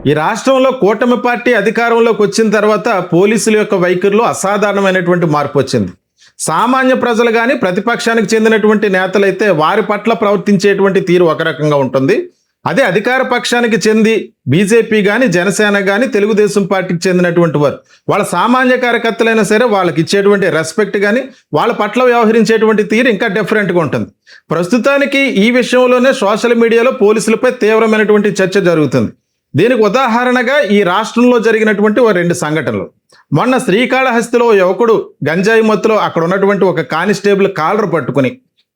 ఈ రాష్ట్రంలో కూటమి పార్టీ అధికారంలోకి వచ్చిన తర్వాత పోలీసుల యొక్క వైఖరిలో అసాధారణమైనటువంటి మార్పు వచ్చింది. సామాన్య ప్రజలు కానీ ప్రతిపక్షానికి చెందినటువంటి నేతలైతే వారి పట్ల ప్రవర్తించేటువంటి తీరు ఒక రకంగా ఉంటుంది. అదే అధికార పక్షానికి చెంది బీజేపీ కానీ జనసేన కానీ తెలుగుదేశం పార్టీకి చెందినటువంటి వారు వాళ్ళ సామాన్య కార్యకర్తలైనా సరే వాళ్ళకి ఇచ్చేటువంటి రెస్పెక్ట్ కానీ వాళ్ళ పట్ల వ్యవహరించేటువంటి తీరు ఇంకా డిఫరెంట్గా ఉంటుంది. ప్రస్తుతానికి ఈ విషయంలోనే సోషల్ మీడియాలో పోలీసులపై తీవ్రమైనటువంటి చర్చ జరుగుతుంది. దీనికి ఉదాహరణగా ఈ రాష్ట్రంలో జరిగినటువంటి ఓ 2 సంఘటనలు. మొన్న శ్రీకాళహస్తిలో యువకుడు గంజాయి మత్తులో అక్కడ ఉన్నటువంటి ఒక కానిస్టేబుల్ కాలర్ పట్టుకుని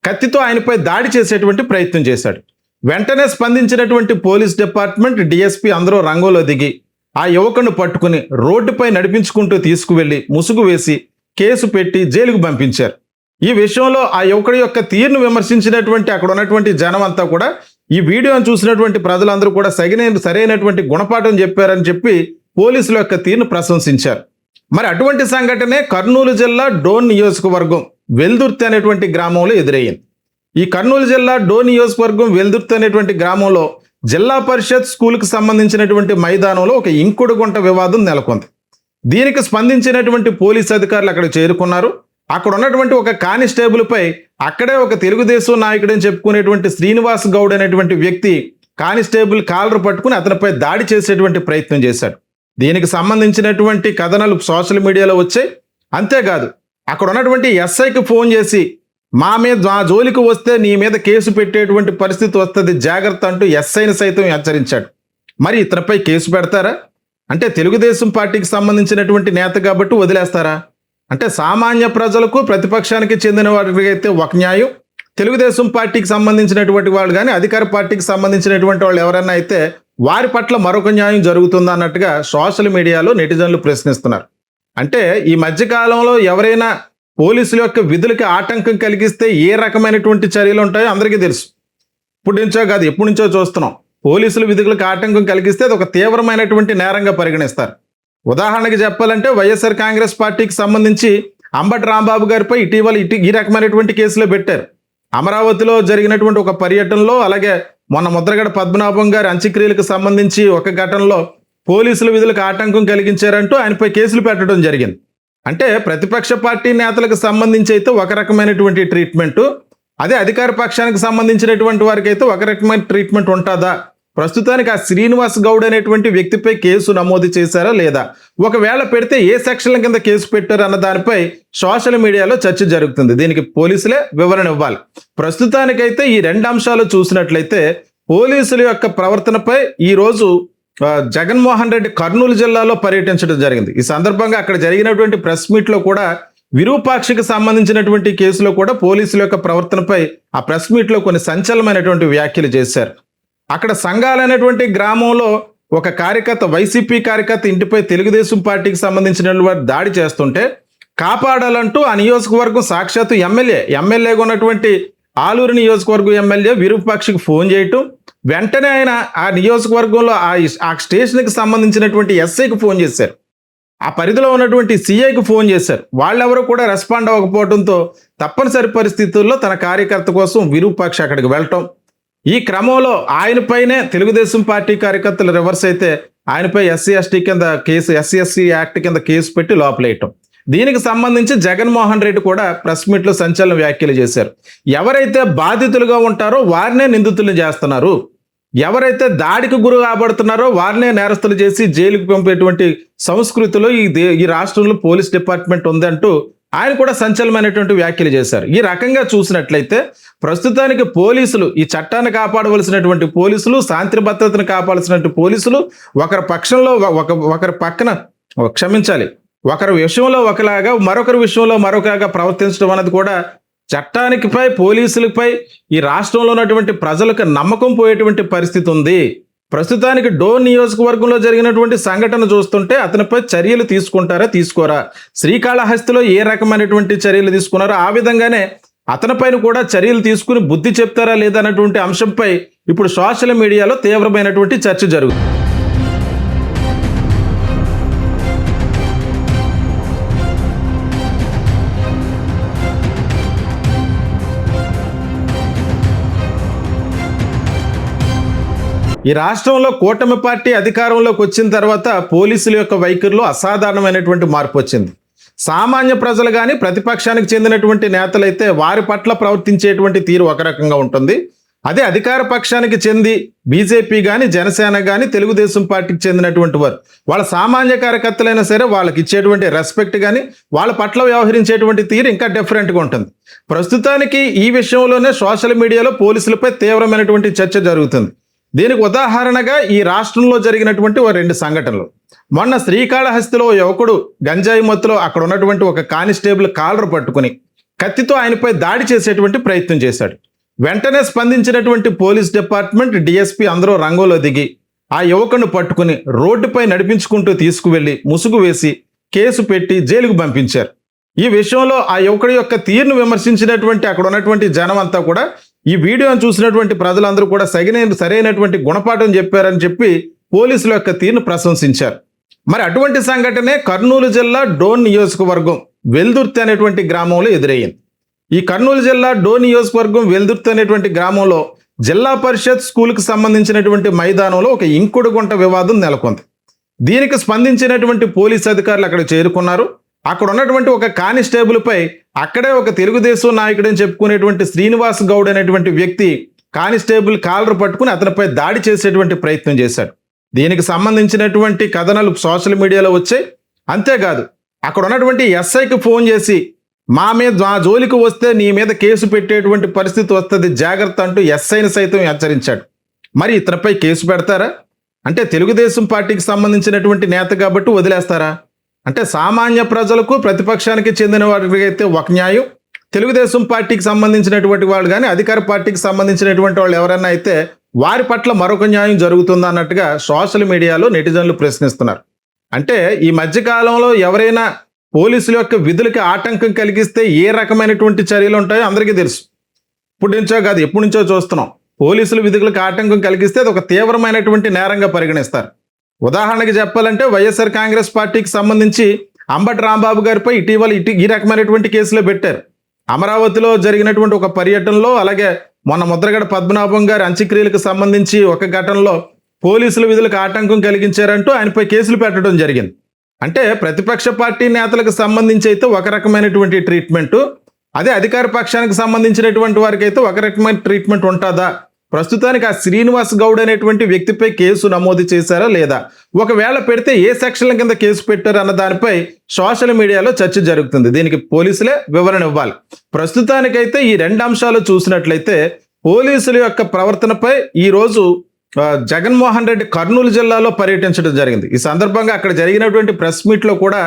కత్తితో ఆయనపై దాడి చేసేటువంటి ప్రయత్నం చేశాడు. వెంటనే స్పందించినటువంటి పోలీస్ డిపార్ట్మెంట్, డిఎస్పీ అందరూ రంగంలో దిగి ఆ యువకుడిని పట్టుకుని రోడ్డుపై నడిపించుకుంటూ తీసుకువెళ్ళి ముసుగు వేసి కేసు పెట్టి జైలుకు పంపించారు. ఈ విషయంలో ఆ యువకుడి యొక్క తీరును విమర్శించినటువంటి అక్కడ ఉన్నటువంటి జనం అంతా కూడా ఈ వీడియోను చూసినటువంటి ప్రజలందరూ కూడా సరైనటువంటి గుణపాఠం చెప్పారని చెప్పి పోలీసుల యొక్క తీరును ప్రశంసించారు. మరి అటువంటి సంఘటనే కర్నూలు జిల్లా డోన్ నియోజకవర్గం వెల్దుర్తి అనేటువంటి గ్రామంలో ఎదురయ్యింది. ఈ కర్నూలు జిల్లా డోన్ నియోజకవర్గం వెల్దుర్తి అనేటువంటి గ్రామంలో జిల్లా పరిషత్ స్కూల్కి సంబంధించినటువంటి మైదానంలో ఒక ఇంకుడు గుంట వివాదం నెలకొంది. దీనికి స్పందించినటువంటి పోలీసు అధికారులు అక్కడ చేరుకున్నారు. అక్కడ ఉన్నటువంటి ఒక కానిస్టేబుల్పై అక్కడే ఒక తెలుగుదేశం నాయకుడని చెప్పుకునేటువంటి శ్రీనివాస్ గౌడ్ అనేటువంటి వ్యక్తి కానిస్టేబుల్ కాలర్ పట్టుకుని అతనిపై దాడి చేసేటువంటి ప్రయత్నం చేశాడు. దీనికి సంబంధించినటువంటి కథనాలు సోషల్ మీడియాలో వచ్చాయి. అంతేకాదు అక్కడ ఉన్నటువంటి ఎస్ఐకి ఫోన్ చేసి మా జోలికి వస్తే నీ మీద కేసు పెట్టేటువంటి పరిస్థితి వస్తుంది, జాగ్రత్త అంటూ ఎస్ఐని సైతం హెచ్చరించాడు. మరి ఇతనిపై కేసు పెడతారా? అంటే తెలుగుదేశం పార్టీకి సంబంధించినటువంటి నేత కాబట్టి వదిలేస్తారా? అంటే సామాన్య ప్రజలకు ప్రతిపక్షానికి చెందిన వారికి అయితే ఒక న్యాయం, తెలుగుదేశం పార్టీకి సంబంధించినటువంటి వాళ్ళు కానీ అధికార పార్టీకి సంబంధించినటువంటి వాళ్ళు ఎవరైనా అయితే వారి పట్ల మరొక న్యాయం జరుగుతుందా అన్నట్టుగా సోషల్ మీడియాలో నెటిజన్లు ప్రశ్నిస్తున్నారు. అంటే ఈ మధ్యకాలంలో ఎవరైనా పోలీసుల యొక్క విధులకి ఆటంకం కలిగిస్తే ఏ రకమైనటువంటి చర్యలు ఉంటాయో అందరికీ తెలుసు. ఇప్పుడు నుంచో కాదు, ఎప్పటి నుంచో చూస్తున్నాం. పోలీసుల విధులకు ఆటంకం కలిగిస్తే అది ఒక తీవ్రమైనటువంటి నేరంగా పరిగణిస్తారు. ఉదాహరణకి చెప్పాలంటే వైఎస్ఆర్ కాంగ్రెస్ పార్టీకి సంబంధించి అంబటి రాంబాబు గారిపై ఇటీవల ఈ రకమైనటువంటి కేసులో పెట్టారు. అమరావతిలో జరిగినటువంటి ఒక పర్యటనలో, అలాగే మొన్న ముద్రగడ పద్మనాభం గారి అంత్యక్రియలకు సంబంధించి ఒక ఘటనలో పోలీసుల విధులకు ఆటంకం కలిగించారంటూ ఆయనపై కేసులు పెట్టడం జరిగింది. అంటే ప్రతిపక్ష పార్టీ నేతలకు సంబంధించి అయితే ఒక రకమైనటువంటి ట్రీట్మెంటు, అదే అధికార పక్షానికి సంబంధించినటువంటి వారికి అయితే ఒక రకమైన ట్రీట్మెంట్ ఉంటుందా? ప్రస్తుతానికి ఆ శ్రీనివాస్ గౌడ్ అనేటువంటి వ్యక్తిపై కేసు నమోదు చేశారా లేదా, ఒకవేళ పెడితే ఏ సెక్షన్ల కింద కేసు పెట్టారు అన్న దానిపై సోషల్ మీడియాలో చర్చ జరుగుతుంది. దీనికి పోలీసులే వివరణ ఇవ్వాలి. ప్రస్తుతానికైతే ఈ 2 అంశాలు చూసినట్లయితే పోలీసుల యొక్క ప్రవర్తనపై ఈరోజు జగన్మోహన్ రెడ్డి కర్నూలు జిల్లాలో పర్యటించడం జరిగింది. ఈ సందర్భంగా అక్కడ జరిగినటువంటి ప్రెస్ మీట్లో కూడా విరూపాక్షికి సంబంధించినటువంటి కేసులో కూడా పోలీసుల యొక్క ప్రవర్తనపై ఆ ప్రెస్ మీట్లో కొన్ని సంచలనమైనటువంటి వ్యాఖ్యలు చేశారు. అక్కడ సంఘాలనేటువంటి గ్రామంలో ఒక కార్యకర్త, వైసీపీ కార్యకర్త ఇంటిపై తెలుగుదేశం పార్టీకి సంబంధించిన వారు దాడి చేస్తుంటే కాపాడాలంటూ ఆ నియోజకవర్గం సాక్షాత్తు ఎమ్మెల్యేగా ఉన్నటువంటి ఆలూరు నియోజకవర్గం ఎమ్మెల్యే విరూపాక్షికి ఫోన్ చేయటం, వెంటనే ఆయన ఆ నియోజకవర్గంలో ఆ స్టేషన్కి సంబంధించినటువంటి ఎస్ఐకి ఫోన్ చేశారు. ఆ పరిధిలో ఉన్నటువంటి సిఐకి ఫోన్ చేశారు. వాళ్ళెవరూ కూడా రెస్పాండ్ అవ్వకపోవడంతో తప్పనిసరి పరిస్థితుల్లో తన కార్యకర్త కోసం విరూపాక్షి అక్కడికి వెళ్ళటం, ఈ క్రమంలో ఆయనపైనే తెలుగుదేశం పార్టీ కార్యకర్తలు రివర్స్ అయితే ఆయనపై ఎస్సీ ఎస్సీ యాక్ట్ కింద కేసు పెట్టి లోపలేయటం. దీనికి సంబంధించి జగన్మోహన్ రెడ్డి కూడా ప్రెస్ మీట్లో సంచలన వ్యాఖ్యలు చేశారు. ఎవరైతే బాధితులుగా ఉంటారో వారినే నిందితులు చేస్తున్నారు, ఎవరైతే దాడికి గురి కాబడుతున్నారో వారినే నేరస్తులు చేసి జైలుకు పంపేటువంటి సంస్కృతిలో ఈ రాష్ట్రంలో పోలీస్ డిపార్ట్మెంట్ ఉందంటూ ఆయన కూడా సంచలనమైనటువంటి వ్యాఖ్యలు చేశారు. ఈ రకంగా చూసినట్లయితే ప్రస్తుతానికి పోలీసులు, ఈ చట్టాన్ని కాపాడవలసినటువంటి పోలీసులు, శాంతి భద్రతను కాపాడాల్సినటువంటి పోలీసులు ఒకరి పక్షంలో ఒకరి పక్కన క్షమించాలి ఒకరి విషయంలో ఒకలాగా మరొకరి విషయంలో మరొకలాగా ప్రవర్తించడం అనేది కూడా చట్టానికిపై పోలీసులపై ఈ రాష్ట్రంలో ఉన్నటువంటి ప్రజలకు నమ్మకం పోయేటువంటి పరిస్థితి ఉంది. ప్రస్తుతానికి డోన్ నియోజకవర్గంలో జరిగినటువంటి సంఘటన చూస్తుంటే అతనిపై చర్యలు తీసుకుంటారా తీసుకోరా, శ్రీకాళహస్తిలో ఏ రకమైనటువంటి చర్యలు తీసుకున్నారో ఆ విధంగానే అతనిపైన కూడా చర్యలు తీసుకుని బుద్ధి చెప్తారా లేదా అన్నటువంటి అంశంపై ఇప్పుడు సోషల్ మీడియాలో తీవ్రమైనటువంటి చర్చ జరుగుతుంది. ఈ రాష్ట్రంలో కూటమి పార్టీ అధికారంలోకి వచ్చిన తర్వాత పోలీసుల యొక్క వైఖరిలో అసాధారణమైనటువంటి మార్పు వచ్చింది. సామాన్య ప్రజలు కానీ ప్రతిపక్షానికి చెందినటువంటి నేతలైతే వారి పట్ల ప్రవర్తించేటువంటి తీరు ఒక రకంగా ఉంటుంది. అదే అధికార పక్షానికి చెంది బీజేపీ కానీ జనసేన కానీ తెలుగుదేశం పార్టీకి చెందినటువంటి వారు వాళ్ళ సామాన్య కార్యకర్తలైనా సరే వాళ్ళకి ఇచ్చేటువంటి రెస్పెక్ట్ కానీ వాళ్ళ పట్ల వ్యవహరించేటువంటి తీరు ఇంకా డిఫరెంట్గా ఉంటుంది. ప్రస్తుతానికి ఈ విషయంలోనే సోషల్ మీడియాలో పోలీసులపై తీవ్రమైనటువంటి చర్చ జరుగుతుంది. దీనికి ఉదాహరణగా ఈ రాష్ట్రంలో జరిగినటువంటి ఓ 2 సంఘటనలు. మొన్న శ్రీకాళహస్తిలో యువకుడు గంజాయి మత్తులో అక్కడ ఉన్నటువంటి ఒక కానిస్టేబుల్ కాలర్ పట్టుకుని కత్తితో ఆయనపై దాడి చేసేటువంటి ప్రయత్నం చేశాడు. వెంటనే స్పందించినటువంటి పోలీస్ డిపార్ట్మెంట్ డిఎస్పీ అందరూ రంగంలో దిగి ఆ యువకుడిని పట్టుకుని రోడ్డుపై నడిపించుకుంటూ తీసుకువెళ్లి ముసుగు వేసి కేసు పెట్టి జైలుకు పంపించారు. ఈ విషయంలో ఆ యువకుడి యొక్క తీరును విమర్శించినటువంటి అక్కడ ఉన్నటువంటి జనం అంతా కూడా ఈ వీడియోను చూసినటువంటి ప్రజలందరూ కూడా సరైనటువంటి గుణపాఠం చెప్పారని చెప్పి పోలీసుల యొక్క తీరును ప్రశంసించారు. మరి అటువంటి సంఘటనే కర్నూలు జిల్లా డోన్ నియోజకవర్గం వెల్దుర్తి అనేటువంటి గ్రామంలో ఎదురయ్యింది. ఈ కర్నూలు జిల్లా డోన్ నియోజకవర్గం వెల్దుర్తి అనేటువంటి గ్రామంలో జిల్లా పరిషత్ స్కూల్కి సంబంధించినటువంటి మైదానంలో ఒక ఇంకుడు గుంట వివాదం నెలకొంది. దీనికి స్పందించినటువంటి పోలీసు అధికారులు అక్కడ చేరుకున్నారు. అక్కడ ఉన్నటువంటి ఒక కానిస్టేబుల్పై అక్కడే ఒక తెలుగుదేశం నాయకుడని చెప్పుకునేటువంటి శ్రీనివాస్ గౌడ్ అనేటువంటి వ్యక్తి కానిస్టేబుల్ కాలర్ పట్టుకుని అతనిపై దాడి చేసేటువంటి ప్రయత్నం చేశాడు. దీనికి సంబంధించినటువంటి కథనాలు సోషల్ మీడియాలో వచ్చాయి. అంతేకాదు అక్కడ ఉన్నటువంటి ఎస్ఐకి ఫోన్ చేసి మా జోలికి వస్తే నీ మీద కేసు పెట్టేటువంటి పరిస్థితి వస్తుంది, జాగ్రత్త అంటూ ఎస్ఐని సైతం హెచ్చరించాడు. మరి ఇతనిపై కేసు పెడతారా? అంటే తెలుగుదేశం పార్టీకి సంబంధించినటువంటి నేత కాబట్టి వదిలేస్తారా? అంటే సామాన్య ప్రజలకు ప్రతిపక్షానికి చెందిన వారికి అయితే ఒక న్యాయం, తెలుగుదేశం పార్టీకి సంబంధించినటువంటి వాళ్ళు కానీ అధికార పార్టీకి సంబంధించినటువంటి వాళ్ళు ఎవరైనా అయితే వారి పట్ల మరొక న్యాయం జరుగుతుందా అన్నట్టుగా సోషల్ మీడియాలో నెటిజన్లు ప్రశ్నిస్తున్నారు. అంటే ఈ మధ్యకాలంలో ఎవరైనా పోలీసుల యొక్క విధులకి ఆటంకం కలిగిస్తే ఏ రకమైనటువంటి చర్యలు ఉంటాయో అందరికీ తెలుసు. ఇప్పుడు నుంచో కాదు, ఎప్పటి నుంచో చూస్తున్నాం. పోలీసుల విధులకు ఆటంకం కలిగిస్తే అది ఒక తీవ్రమైనటువంటి నేరంగా పరిగణిస్తారు. ఉదాహరణకి చెప్పాలంటే వైఎస్ఆర్ కాంగ్రెస్ పార్టీకి సంబంధించి అంబటి రాంబాబు గారిపై ఇటీవల ఈ రకమైనటువంటి కేసులో పెట్టారు. అమరావతిలో జరిగినటువంటి ఒక పర్యటనలో, అలాగే మొన్న ముద్రగడ పద్మనాభం గారి అంత్యక్రియలకు సంబంధించి ఒక ఘటనలో పోలీసుల విధులకు ఆటంకం కలిగించారంటూ ఆయనపై కేసులు పెట్టడం జరిగింది. అంటే ప్రతిపక్ష పార్టీ నేతలకు సంబంధించి అయితే ఒక రకమైనటువంటి ట్రీట్మెంటు, అదే అధికార పక్షానికి సంబంధించినటువంటి వారికి అయితే ఒక రకమైన ట్రీట్మెంట్ ఉంటుందా? ప్రస్తుతానికి ఆ శ్రీనివాస్ గౌడ్ అనేటువంటి వ్యక్తిపై కేసు నమోదు చేశారా లేదా, ఒకవేళ పెడితే ఏ సెక్షన్ల కింద కేసు పెట్టారు అన్న దానిపై సోషల్ మీడియాలో చర్చ జరుగుతుంది. దీనికి పోలీసులే వివరణ ఇవ్వాలి. ప్రస్తుతానికైతే ఈ 2 అంశాలు చూసినట్లయితే పోలీసుల యొక్క ప్రవర్తనపై ఈరోజు జగన్మోహన్ రెడ్డి కర్నూలు జిల్లాలో పర్యటించడం జరిగింది. ఈ సందర్భంగా అక్కడ జరిగినటువంటి ప్రెస్ మీట్లో కూడా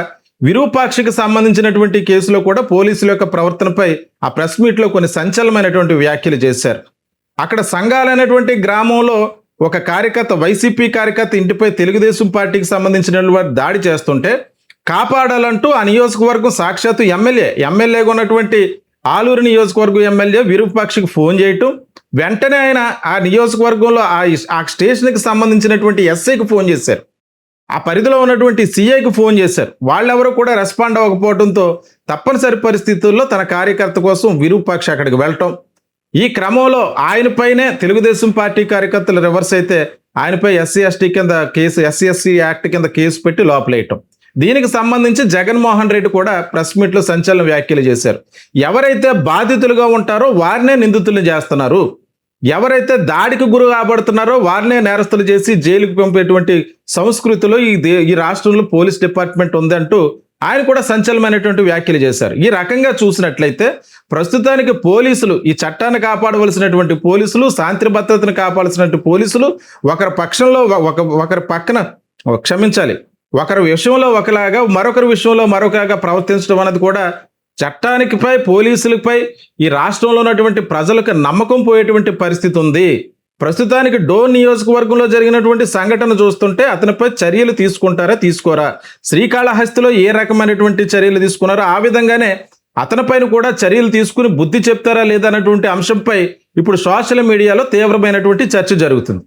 విరూపాక్షకి సంబంధించినటువంటి కేసులో కూడా పోలీసుల యొక్క ప్రవర్తనపై ఆ ప్రెస్ మీట్లో కొన్ని సంచలనమైనటువంటి వ్యాఖ్యలు చేశారు. అక్కడ సంఘాలైనటువంటి గ్రామంలో ఒక కార్యకర్త, వైసీపీ కార్యకర్త ఇంటిపై తెలుగుదేశం పార్టీకి సంబంధించిన వారు దాడి చేస్తుంటే కాపాడాలంటూ ఆ నియోజకవర్గం సాక్షాత్తు ఎమ్మెల్యేగా ఉన్నటువంటి ఆలూరు నియోజకవర్గం ఎమ్మెల్యే విరూపాక్షకి ఫోన్ చేయటం, వెంటనే ఆయన ఆ నియోజకవర్గంలో ఆ స్టేషన్కి సంబంధించినటువంటి ఎస్ఐకి ఫోన్ చేశారు, ఆ పరిధిలో ఉన్నటువంటి సిఐకి ఫోన్ చేశారు. వాళ్ళెవరూ కూడా రెస్పాండ్ అవ్వకపోవడంతో తప్పనిసరి పరిస్థితుల్లో తన కార్యకర్త కోసం విరూపాక్ష అక్కడికి వెళ్ళటం, ఈ క్రమంలో ఆయనపైనే తెలుగుదేశం పార్టీ కార్యకర్తలు రివర్స్ అయితే ఆయనపై ఎస్సీ ఎస్సీ యాక్ట్ కింద కేసు పెట్టి లోపలేయటం. దీనికి సంబంధించి జగన్మోహన్ రెడ్డి కూడా ప్రెస్ మీట్లో సంచలన వ్యాఖ్యలు చేశారు. ఎవరైతే బాధితులుగా ఉంటారో వారినే నిందితులు చేస్తున్నారు, ఎవరైతే దాడికి గురి కాబడుతున్నారో వారినే నేరస్తులు చేసి జైలుకు పంపేటువంటి సంస్కృతిలో ఈ రాష్ట్రంలో పోలీస్ డిపార్ట్మెంట్ ఉందంటూ ఆయన కూడా సంచలనమైనటువంటి వ్యాఖ్యలు చేశారు. ఈ రకంగా చూసినట్లయితే ప్రస్తుతానికి పోలీసులు, ఈ చట్టాన్ని కాపాడవలసినటువంటి పోలీసులు, శాంతి భద్రతను కాపాడాల్సినటువంటి పోలీసులు ఒకరి పక్షంలో ఒకరి పక్కన ఒకరి విషయంలో ఒకలాగా మరొకరి విషయంలో మరొకలాగా ప్రవర్తించడం అనేది కూడా చట్టానికిపై పోలీసులపై ఈ రాష్ట్రంలో ఉన్నటువంటి ప్రజలకు నమ్మకం పోయేటువంటి పరిస్థితి ఉంది. ప్రస్తుతానికి డోన్ నియోజకవర్గంలో జరిగినటువంటి సంఘటన చూస్తుంటే అతనిపై చర్యలు తీసుకోరా, శ్రీకాళహస్తిలో ఏ రకమైనటువంటి చర్యలు తీసుకున్నారో ఆ విధంగానే అతనిపైన కూడా చర్యలు తీసుకుని బుద్ధి చెప్తారా లేదా అన్నటువంటి అంశంపై ఇప్పుడు సోషల్ మీడియాలో తీవ్రమైనటువంటి చర్చ జరుగుతుంది.